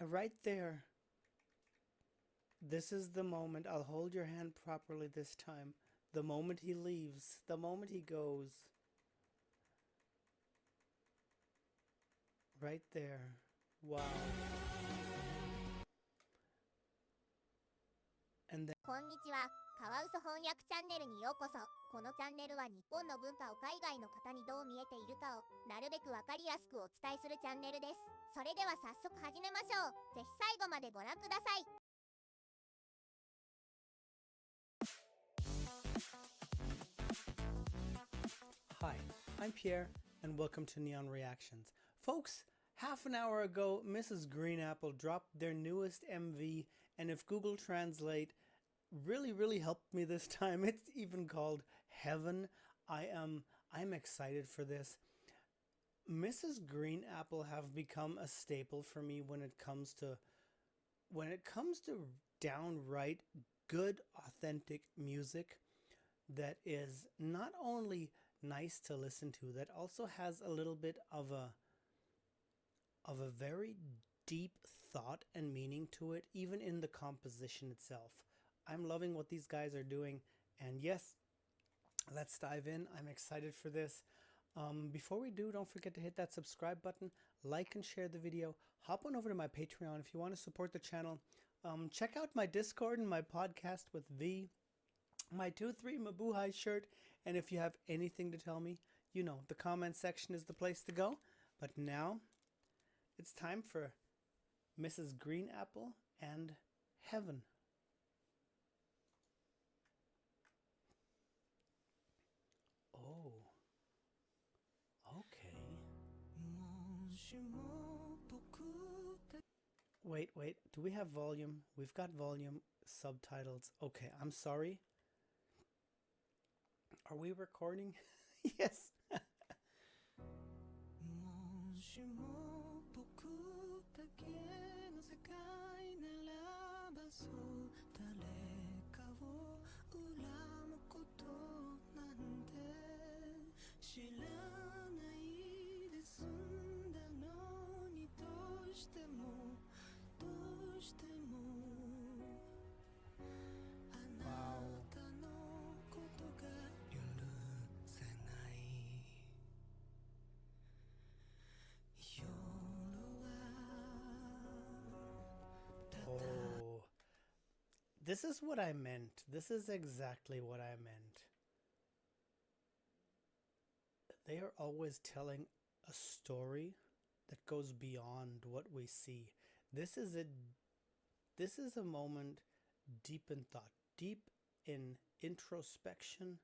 Right there. This is the moment. I'll hold your hand properly this time. The moment he leaves. The moment he goes. Right there. Wow. And then こんにちは。カワウソ翻訳チャンネルにようこそ。このチャンネルは日本の文化を海外の方にどう見えているかをなるべくわかりやすくお伝えするチャンネルです。それでは早速始めましょう。ぜひ最後までご覧ください。Hi, I'm Pierre, and welcome to Neon Reactions. Folks, half an hour ago, Mrs.GREEN APPLE dropped their newest MV, and if Google Translate really helped me this time, it's even called Heaven. I'm excited for this. Mrs.GREEN APPLE have become a staple for me when it comes to downright good, authentic music that is not only nice to listen to, that also has a little bit of a very deep thought and meaning to it, even in the composition itself. I'm loving what these guys are doing, and yes, let's dive in. I'm excited for this. Before we do, don't forget to hit that subscribe button, like and share the video. Hop on over to my Patreon if you want to support the channel. Check out my Discord and my podcast with V, my 2-3 Mabuhay shirt, and if you have anything to tell me, you know, the comment section is the place to go. But now, it's time for Mrs.GREEN APPLE and Heaven. Oh, okay. Wait, do we have volume? We've got volume, subtitles. Okay, I'm sorry. Are we recording? Yes. Oh, this is what I meant. This is exactly what I meant. They are always telling a story that goes beyond what we see. This is a moment deep in thought, deep in introspection.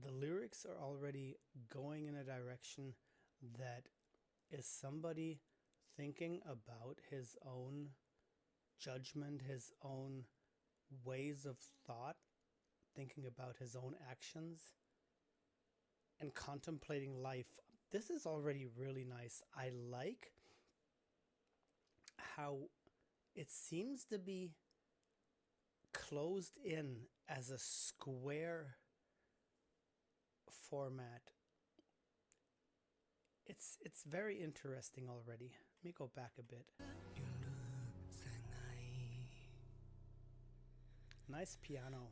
The lyrics are already going in a direction that is somebody thinking about his own judgment, his own ways of thought, thinking about his own actions, and contemplating life. This is already really nice. I like how it seems to be closed in as a square format. It's very interesting already. Let me go back a bit. Nice piano.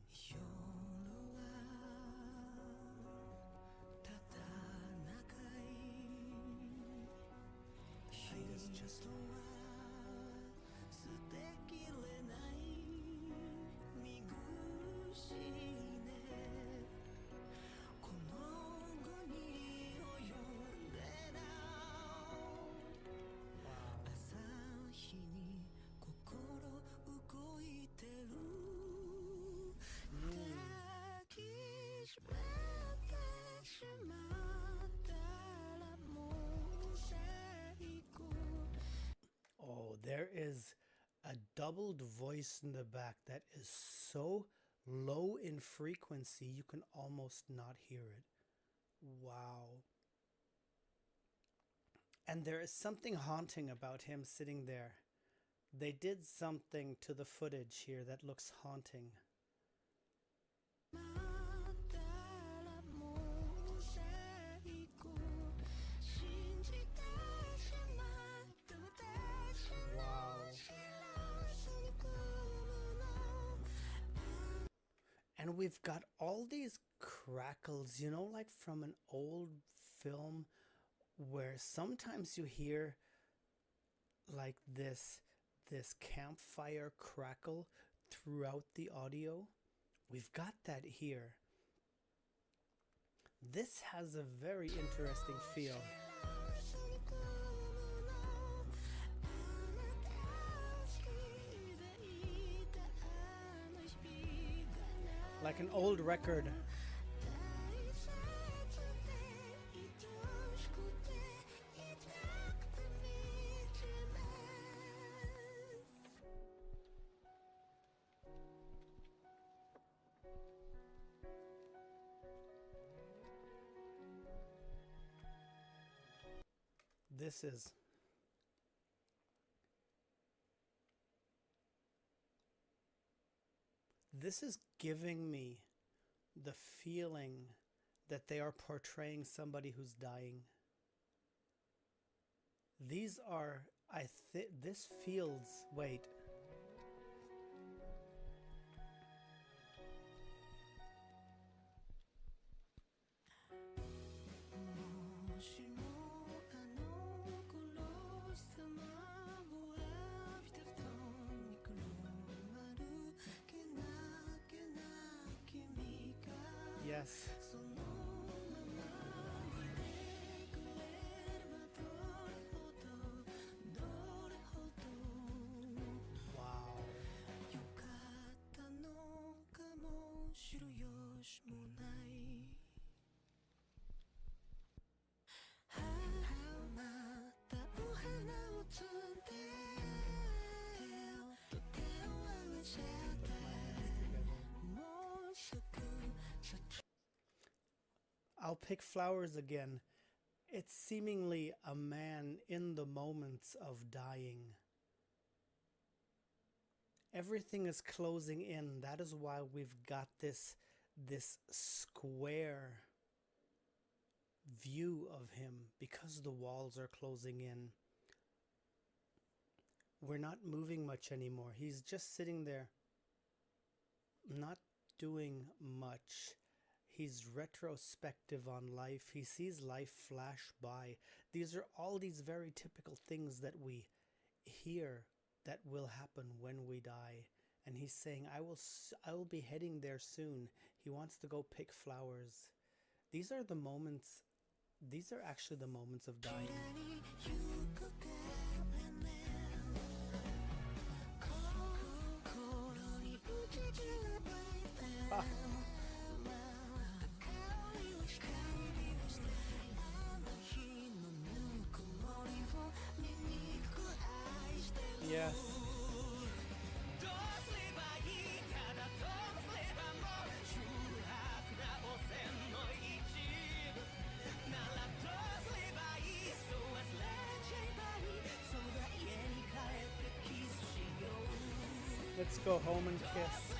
Height is just Oh, there is a doubled voice in the back that is so low in frequency you can almost not hear it. Wow. And there is something haunting about him sitting there. They did something to the footage here that looks haunting. And we've got all these crackles, you know, like from an old film where sometimes you hear like this campfire crackle throughout the audio. We've got that here. This has a very interesting feel. Like an old record. This is giving me the feeling that they are portraying somebody who's dying. These are, this feels, wait. Yes. Wow. I'll pick flowers again. It's seemingly a man in the moments of dying. Everything is closing in. That is why we've got this square view of him, because the walls are closing in. We're not moving much anymore. He's just sitting there, not doing much. He's retrospective on life. He sees life flash by. These are all these very typical things that we hear that will happen when we die. And he's saying, I will be heading there soon. He wants to go pick flowers. These are the moments, these are actually the moments of dying. Ah. Yes. Let's go home and kiss.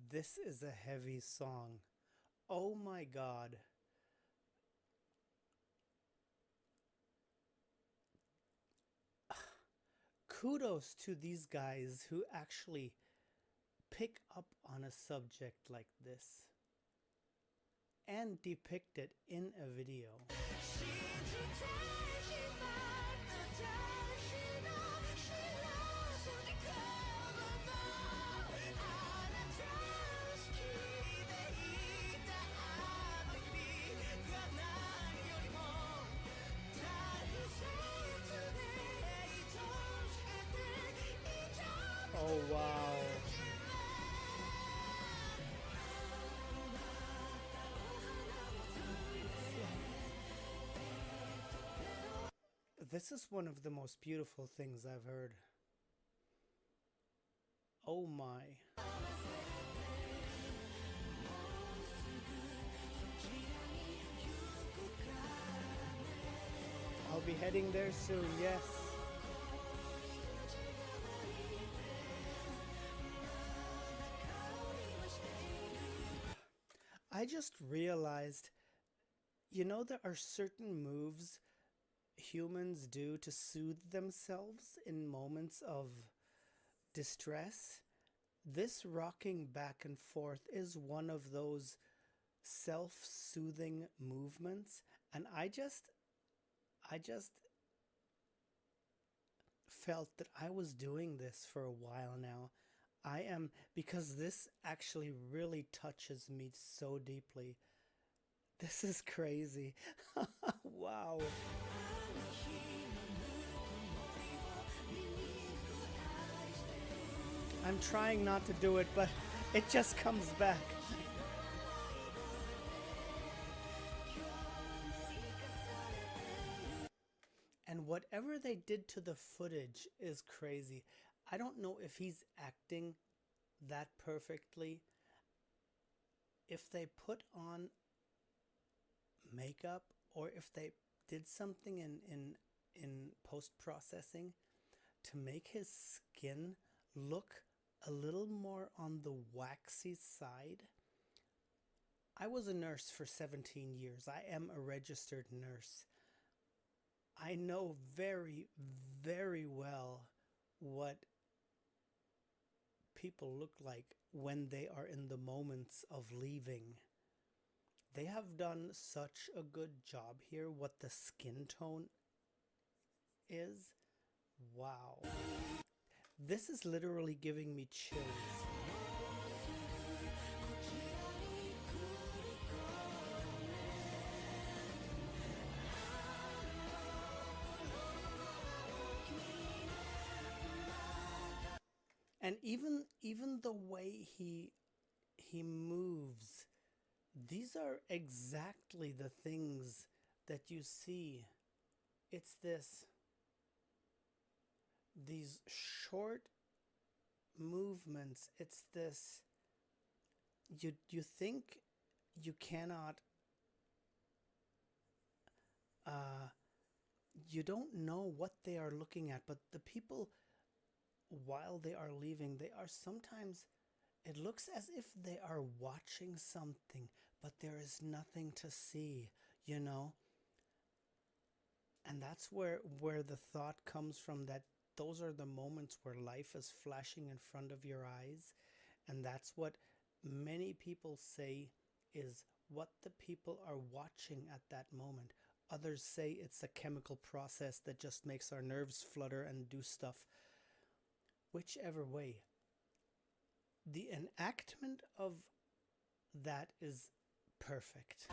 This is a heavy song. Oh my God. Kudos to these guys who actually pick up on a subject like this and depict it in a video. Oh, wow. This is one of the most beautiful things I've heard. Oh my. I'll be heading there soon, yes. I just realized, you know, there are certain moves humans do to soothe themselves in moments of distress. This rocking back and forth is one of those self-soothing movements, and I just felt that I was doing this for a while now. Because this actually really touches me so deeply. This is crazy. Wow. I'm trying not to do it, but it just comes back. And whatever they did to the footage is crazy. I don't know if he's acting that perfectly. If they put on makeup or if they did something in post-processing to make his skin look a little more on the waxy side. I was a nurse for 17 years. I am a registered nurse. I know very, very well what people look like when they are in the moments of leaving. They have done such a good job here. What the skin tone is. Wow. This is literally giving me chills. And even the way he moves, these are exactly the things that you see. It's these short movements. It's this, you think you cannot, you don't know what they are looking at, but the people, while they are leaving, they are sometimes, it looks as if they are watching something, but there is nothing to see, you know? And that's where the thought comes from, that those are the moments where life is flashing in front of your eyes. And that's what many people say is what the people are watching at that moment. Others say it's a chemical process that just makes our nerves flutter and do stuff. Whichever way, the enactment of that is perfect.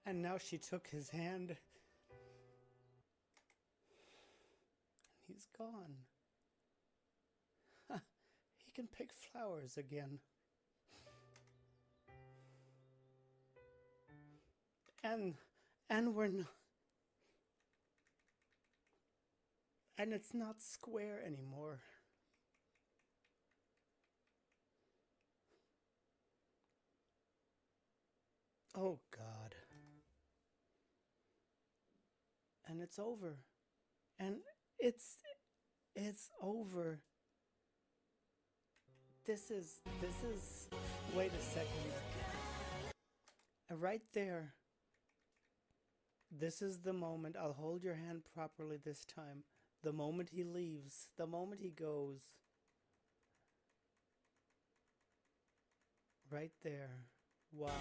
And now she took his hand. He's gone. He can pick flowers again. And we're not. And it's not square anymore. Oh God. And it's over. And it's over. This is, wait a second. Right there. This is the moment. I'll hold your hand properly this time. The moment he leaves, the moment he goes. Right there. Wow.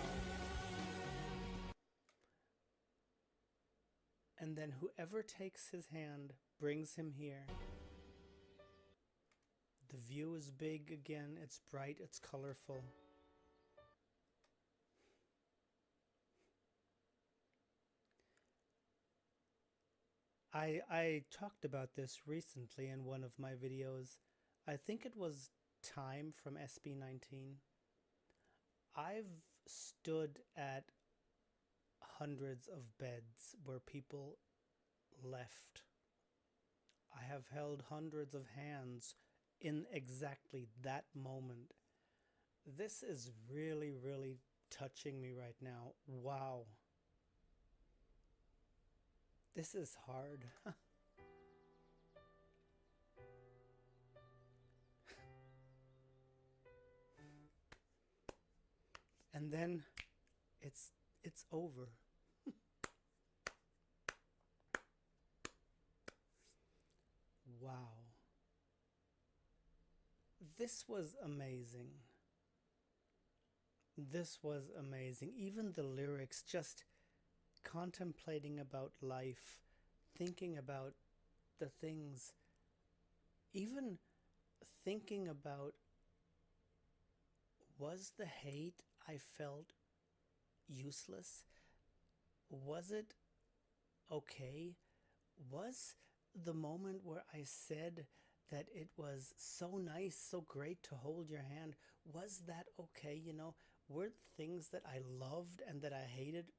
And then whoever takes his hand brings him here. The view is big again. It's bright. It's colorful. I talked about this recently in one of my videos. I think it was Time from SB19. I've stood at hundreds of beds where people left. I have held hundreds of hands in exactly that moment. This is really, really touching me right now. Wow. This is hard. And then it's over. Wow. This was amazing. This was amazing. Even the lyrics, just contemplating about life, thinking about the things, even thinking about, was the hate I felt useless? Was it okay? Was the moment where I said that it was so nice, so great to hold your hand, was that okay? You know, were things that I loved and that I hated,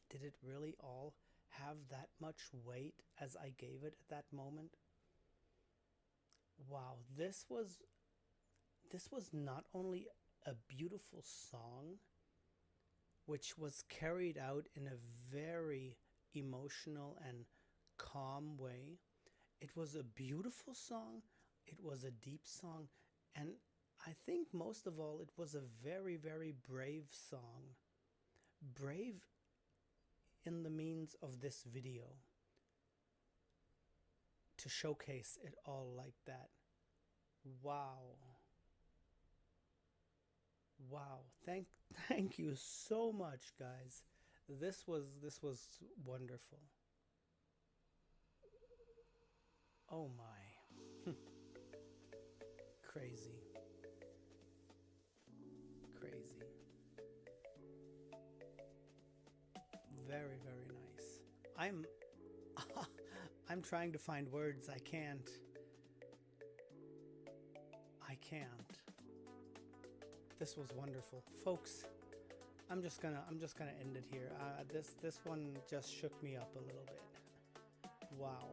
did it really all have that much weight as I gave it at that moment? Wow, this was not only a beautiful song, which was carried out in a very emotional and calm way. It was a beautiful song, it was a deep song, and I think most of all, it was a very, very brave song. Brave in the means of this video, to showcase it all like that. Wow. Wow. Thank you so much, guys. This was wonderful. Oh my. Crazy. Crazy. Very, very nice. I'm trying to find words. I can't. This was wonderful, folks. I'm just gonna end it here. This one just shook me up a little bit. Wow.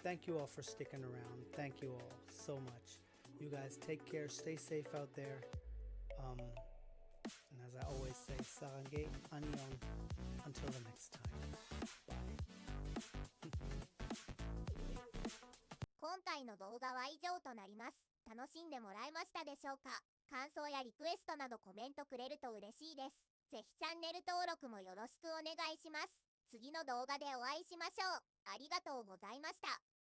Thank you all for sticking around. Thank you all so much. You guys take care. Stay safe out there. And as I always say, sarange annyeong. Until the next time. Bye. 今回の動画は以上となります。楽しんでもらえましたでしょうか？感想やリクエストなどコメントくれると嬉しいです。ぜひチャンネル登録もよろしくお願いします。次の動画でお会いしましょう。ありがとうございました。